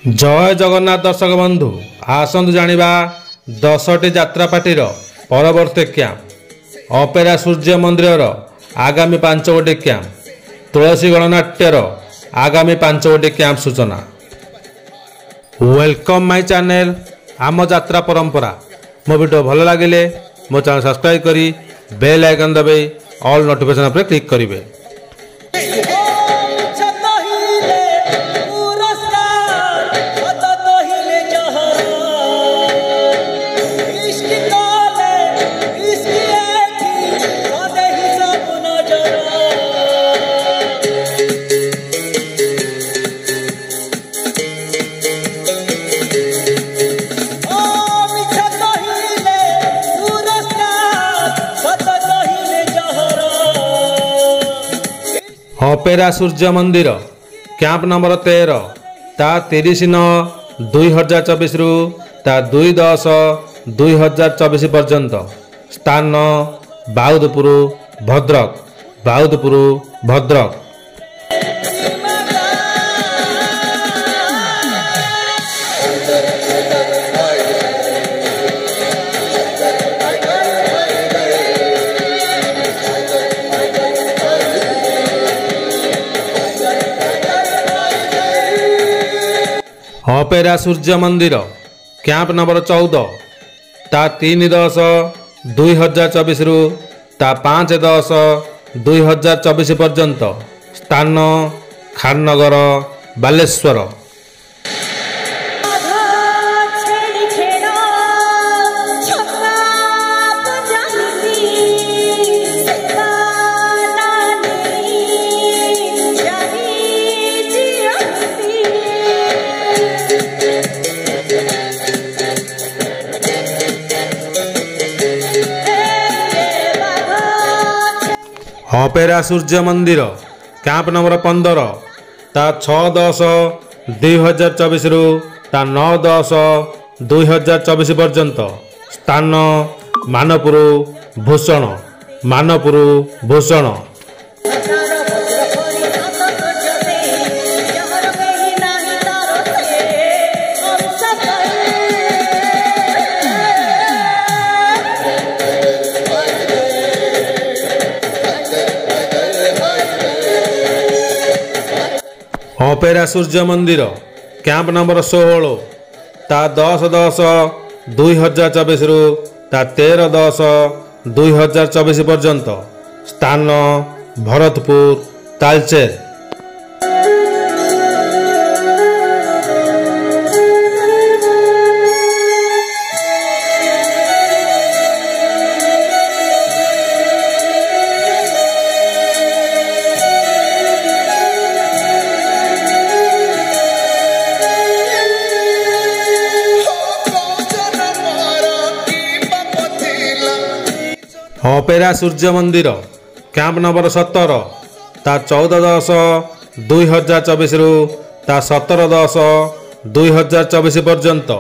जय जगन्नाथ दर्शक बंधु आसतु जानिबा 10टी यात्रा पार्टीर परवर्ती क्याम्प अपेरा सूर्य मंदिर आगामी 5 गोटी क्याम्प तुलसी गणनाट्यर आगामी 5 गोटी क्याम्प सूचना। वेलकम माय चैनल आम यात्रा परंपरा। मो वीडियो भल लगे मो चैनल सब्सक्राइब करी बेल आइकन दबाई ऑल नोटिफिकेशन पर क्लिक करेंगे। अपेरा सूर्य मंदिर कैंप नंबर 13 ता 30/9/2024 रु ता 2/10/2024 पर्यंत स्थान बाउदपुर भद्रक। अपेरा सूर्य मंदिर कैंप नंबर 14 ता 3/10/2024 रु ता 5/10/2024 पर्यंत स्थान खाननगर बालेश्वर। अपेरा सूर्य मंदिर कैंप नंबर 15 ता 6/10/2024 रु ता 9/10/2024 पर्यंत स्थान मानपुर भूषण। अपेरा सूर्य मंदिर कैंप नंबर 16 ता 10/10/2024 रु ता 13/10/2024 पर्यंत स्थान भरतपुर तालचेर। अपेरा सूर्य मंदिर कैंप नंबर 17 ता 14/10/2024 रु ता 17/10/2024 पर्यंत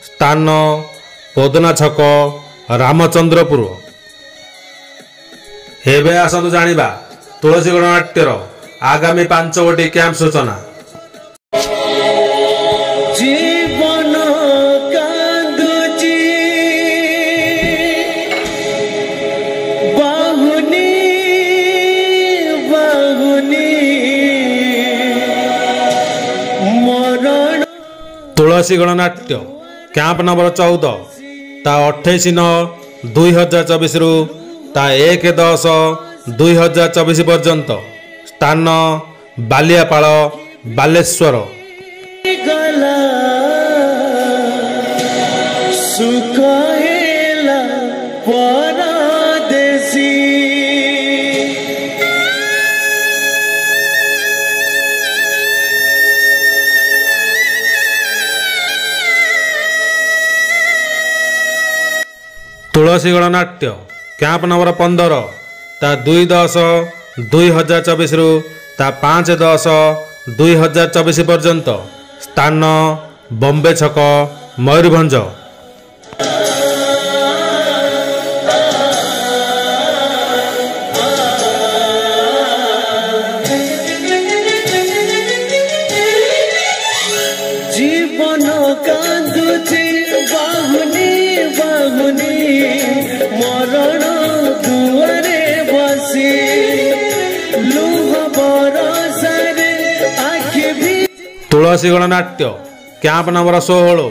स्थान पदना छक रामचंद्रपुर। एबे आसतु जानिबा तुलसी गणनाट्यर आगामी 5 गोटी कैंप सूचना। तुलसी गणनाट्य कैंप नंबर 14 ता 28/9/2024 रु ता 1/10/2024 पर्यंत स्थान बालियापाल बालेश्वर। तुलसी गणनाट्य कैंप नंबर 15 ता 2/10/2024 रु ता 5/10/2024 पर्यंत स्थान बॉम्बे छक मयूरभंज। जीव ତୁଳସୀ ଗଣନାଟ୍ୟ କ୍ୟାମ୍ପ ନମ୍ବର 16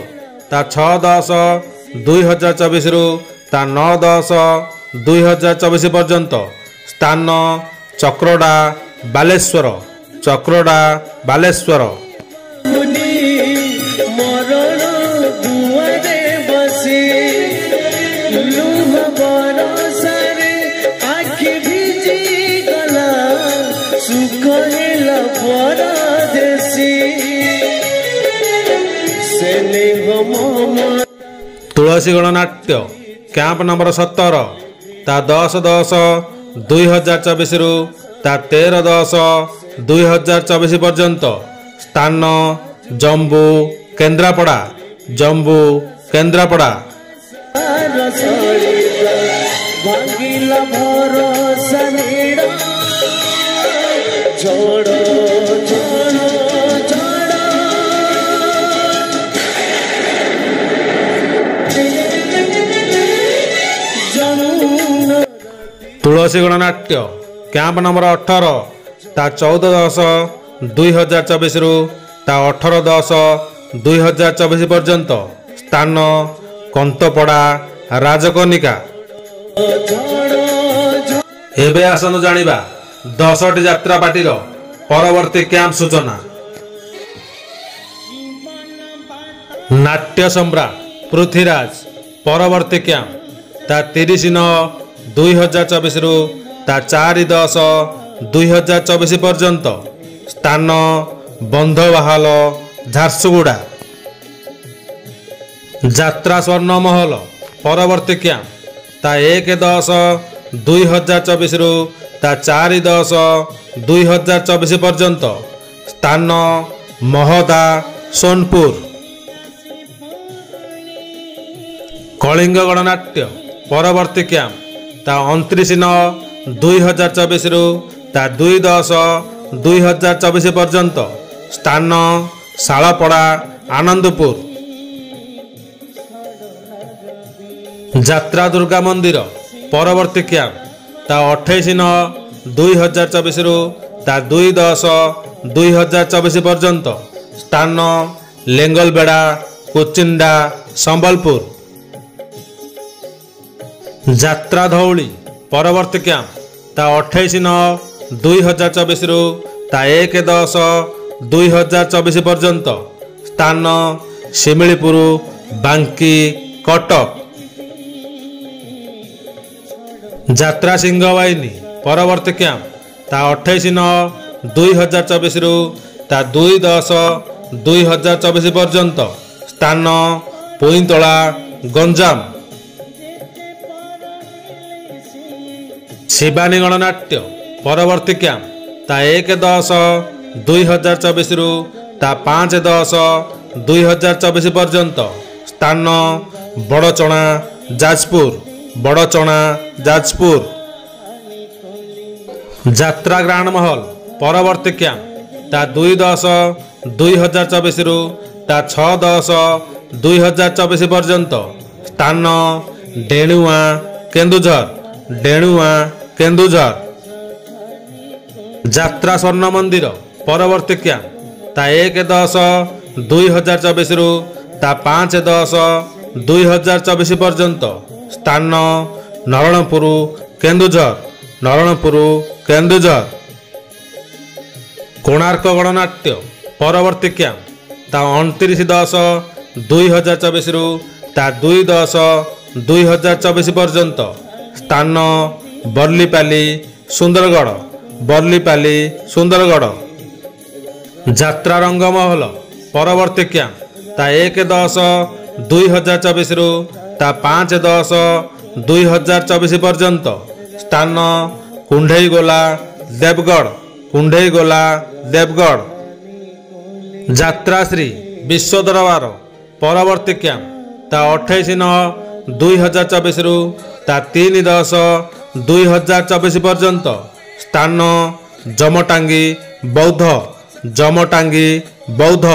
ତା 6/10/2024 ତା 9/10/2024 ପର୍ଯ୍ୟନ୍ତ। ସ୍ଥାନ ଚକ୍ରଡ଼ା ବାଲେଶ୍ୱର। ଚକ୍ରଡ଼ା ବାଲେଶ୍ୱର। ତୁଳସୀ ଗଣନାଟ୍ୟ କ୍ୟାମ୍ପ ନମ୍ବର 17 ତା 10/10/2024 ତା 13/10/2024 ପର୍ଯ୍ୟନ୍ତ। ସ୍ଥାନ ଜମ୍ବୁ କେନ୍ଦ୍ରାପଡ଼ା। ଜମ୍ବୁ କେନ୍ଦ୍ରାପଡ଼ା। ତୁଳସୀ ଗଣନାଟ୍ୟ କ୍ୟାମ୍ପ ନମ୍ବର 18 ତା 14/10/2024 ତା 18/10/2024 ପର୍ଯ୍ୟନ୍ତ। ସ୍ଥାନ କନ୍ତପଡ଼ା ରାଜକନିକା। ଏବେ ଆସନ୍ତୁ ଜାଣିବା 10ଟି ଯାତ୍ରା ପାର୍ଟିର ପରବର୍ତ୍ତୀ କ୍ୟାମ୍ପ ସୂଚନା। ନାଟ୍ୟ ସମ୍ରାଟ ପୃଥ୍ୱୀରାଜ ପରବର୍ତ୍ତୀ କ୍ୟାମ୍ପ ତା 30/9/2024 ତା 4/10/2024 ପର୍ଯ୍ୟନ୍ତ। ସ୍ଥାନ ବନ୍ଧବାହାଲ ଝାରସୁଗୁଡ଼ା। ଯାତ୍ରା ସ୍ୱର୍ଣ୍ଣମହଲ ପରବର୍ତ୍ତୀ କ୍ୟାମ୍ପ ତା 1/10/2024 ତା 4/10/2024 ପର୍ଯ୍ୟନ୍ତ। ସ୍ଥାନ ମହଦା ସୋନପୁର। କଳିଙ୍ଗ ଗଣନାଟ୍ୟ ପରବର୍ତ୍ତୀ କ୍ୟାମ୍ପ ତା 29/9/2024 ତା 2/10/2024 ପର୍ଯ୍ୟନ୍ତ। ସ୍ଥାନ ଶାଳପଡ଼ା ଆନନ୍ଦପୁର। ଯାତ୍ରା ଦୁର୍ଗା ମନ୍ଦିର ପରବର୍ତ୍ତୀ କ୍ୟାମ୍ପ ତା 28/9/2024 ତା 2/10/2024 ପର୍ଯ୍ୟନ୍ତ। ସ୍ଥାନ ଲେଙ୍ଗଲବେଡ଼ା କୋଚିଣ୍ଡା ସମ୍ବଲପୁର। ଯାତ୍ରା ଧଉଳି ପରବର୍ତ୍ତୀ କ୍ୟାମ୍ପ ତା 28/9/2024 ତା 1/10/2024 ପର୍ଯ୍ୟନ୍ତ। ସ୍ଥାନ ଶିମିଳିପୁର ବାଙ୍କି କଟକ। ଯାତ୍ରା ସିଂହବାହିନୀ ପରବର୍ତ୍ତୀ କ୍ୟାମ୍ପ ତା 28/9/2024 ତା 2/10/2024 ପର୍ଯ୍ୟନ୍ତ। ସ୍ଥାନ ପୁଇଁତଳା ଗଞ୍ଜାମ। ଶିବାନୀ ଗଣନାଟ୍ୟ ପରବର୍ତ୍ତୀ କ୍ୟାମ୍ପ ତା 1/10/2024 ତା 5/10/2024 ପର୍ଯ୍ୟନ୍ତ। ସ୍ଥାନ ବଡ଼ଚଣା ଯାଜପୁର। ବଡ଼ଚଣା ଯାଜପୁର। ଯାତ୍ରା ଗ୍ରାଣ୍ଡ ମହଲ ପରବର୍ତ୍ତୀ କ୍ୟାମ୍ପ ତା 2/10/2024 ତା 6/10/2024 ପର୍ଯ୍ୟନ୍ତ। ସ୍ଥାନ ଡେଣୁଆ କେନ୍ଦୁଝର। ଡେଣୁଆ କେନ୍ଦୁଝର। ଯାତ୍ରା ସ୍ୱର୍ଣ୍ଣ ମନ୍ଦିର ପରବର୍ତ୍ତୀ କ୍ୟାମ୍ପ ତା 1/10/2024 ତା 5/10/2024 ପର୍ଯ୍ୟନ୍ତ। ସ୍ଥାନ ନରଣପୁର କେନ୍ଦୁଝର। ନରଣପୁର କେନ୍ଦୁଝର। କୋଣାର୍କ ଗଣନାଟ୍ୟ ପରବର୍ତ୍ତୀ କ୍ୟାମ୍ପ ତା 29/10/2024 ତା 2/10/2024 ପର୍ଯ୍ୟନ୍ତ। ସ୍ଥାନ ବର୍ଲିପାଲି ସୁନ୍ଦରଗଡ଼। ବର୍ଲିପାଲି ସୁନ୍ଦରଗଡ଼। ଯାତ୍ରା ରଙ୍ଗମହଲ ପରବର୍ତ୍ତୀ କ୍ୟାମ୍ପ ତା 1/10/2024 ତା 5/10/2024 ପର୍ଯ୍ୟନ୍ତ। ସ୍ଥାନ କୁଣ୍ଢେଇଗୋଲା ଦେବଗଡ଼। କୁଣ୍ଢେଇଗୋଲା ଦେବଗଡ଼। ଯାତ୍ରାଶ୍ରୀ ବିଶ୍ୱ ଦରବାର ପରବର୍ତ୍ତୀ କ୍ୟାମ୍ପ ତା 28/9/2024 ତା 3/10/2024 ପର୍ଯ୍ୟନ୍ତ। ସ୍ଥାନ ଜମଟାଙ୍ଗି ବୌଦ୍ଧ। ଜମଟାଙ୍ଗି ବୌଦ୍ଧ।